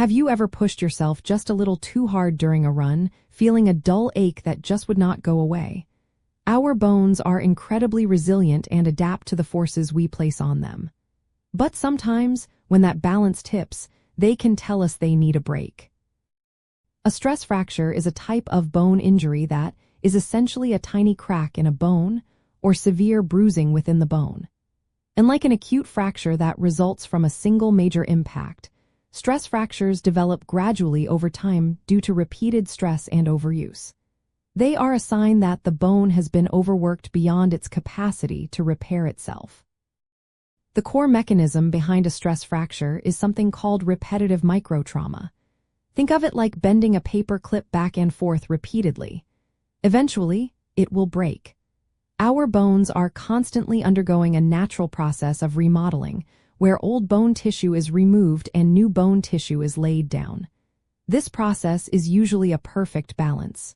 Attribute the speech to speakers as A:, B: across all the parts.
A: Have you ever pushed yourself just a little too hard during a run, feeling a dull ache that just would not go away? Our bones are incredibly resilient and adapt to the forces we place on them. But sometimes, when that balance tips, they can tell us they need a break. A stress fracture is a type of bone injury that is essentially a tiny crack in a bone or severe bruising within the bone. And like an acute fracture that results from a single major impact, stress fractures develop gradually over time due to repeated stress and overuse. They are a sign that the bone has been overworked beyond its capacity to repair itself. The core mechanism behind a stress fracture is something called repetitive microtrauma. Think of it like bending a paper clip back and forth repeatedly. Eventually, it will break. Our bones are constantly undergoing a natural process of remodeling, where old bone tissue is removed and new bone tissue is laid down. This process is usually a perfect balance.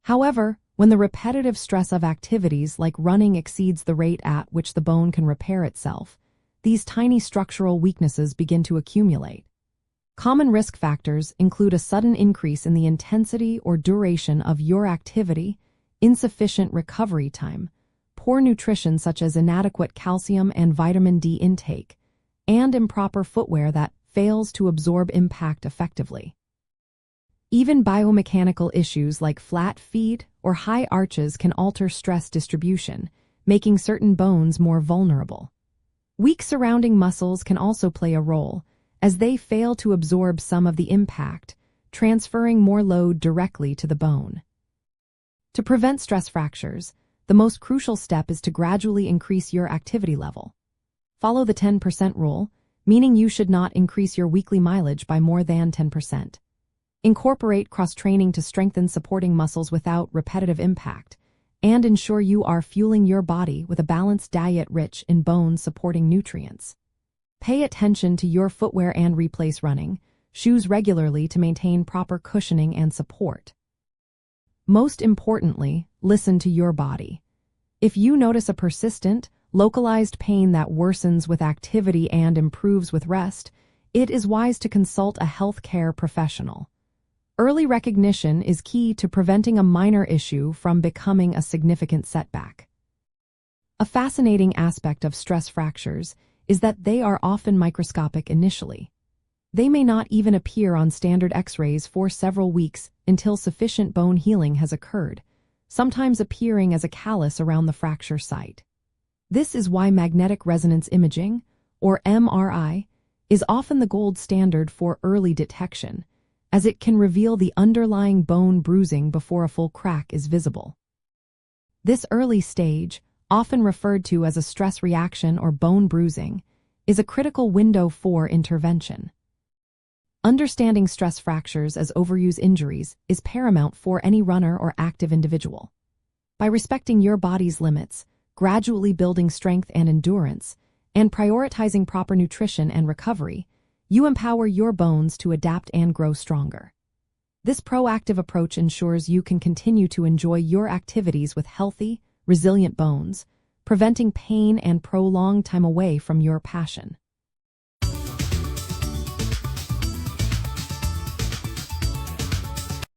A: However, when the repetitive stress of activities like running exceeds the rate at which the bone can repair itself, these tiny structural weaknesses begin to accumulate. Common risk factors include a sudden increase in the intensity or duration of your activity, insufficient recovery time, poor nutrition such as inadequate calcium and vitamin D intake, and improper footwear that fails to absorb impact effectively. Even biomechanical issues like flat feet or high arches can alter stress distribution, making certain bones more vulnerable. Weak surrounding muscles can also play a role, as they fail to absorb some of the impact, transferring more load directly to the bone. To prevent stress fractures, the most crucial step is to gradually increase your activity level. Follow the 10% rule, meaning you should not increase your weekly mileage by more than 10%. Incorporate cross-training to strengthen supporting muscles without repetitive impact, and ensure you are fueling your body with a balanced diet rich in bone-supporting nutrients. Pay attention to your footwear and replace running shoes regularly to maintain proper cushioning and support. Most importantly, listen to your body. If you notice a persistent, localized pain that worsens with activity and improves with rest, it is wise to consult a healthcare professional. Early recognition is key to preventing a minor issue from becoming a significant setback. A fascinating aspect of stress fractures is that they are often microscopic initially. They may not even appear on standard X-rays for several weeks until sufficient bone healing has occurred, sometimes appearing as a callus around the fracture site. This is why magnetic resonance imaging, or MRI, is often the gold standard for early detection, as it can reveal the underlying bone bruising before a full crack is visible. This early stage, often referred to as a stress reaction or bone bruising, is a critical window for intervention. Understanding stress fractures as overuse injuries is paramount for any runner or active individual. By respecting your body's limits, gradually building strength and endurance, and prioritizing proper nutrition and recovery, you empower your bones to adapt and grow stronger. This proactive approach ensures you can continue to enjoy your activities with healthy, resilient bones, preventing pain and prolonged time away from your passion.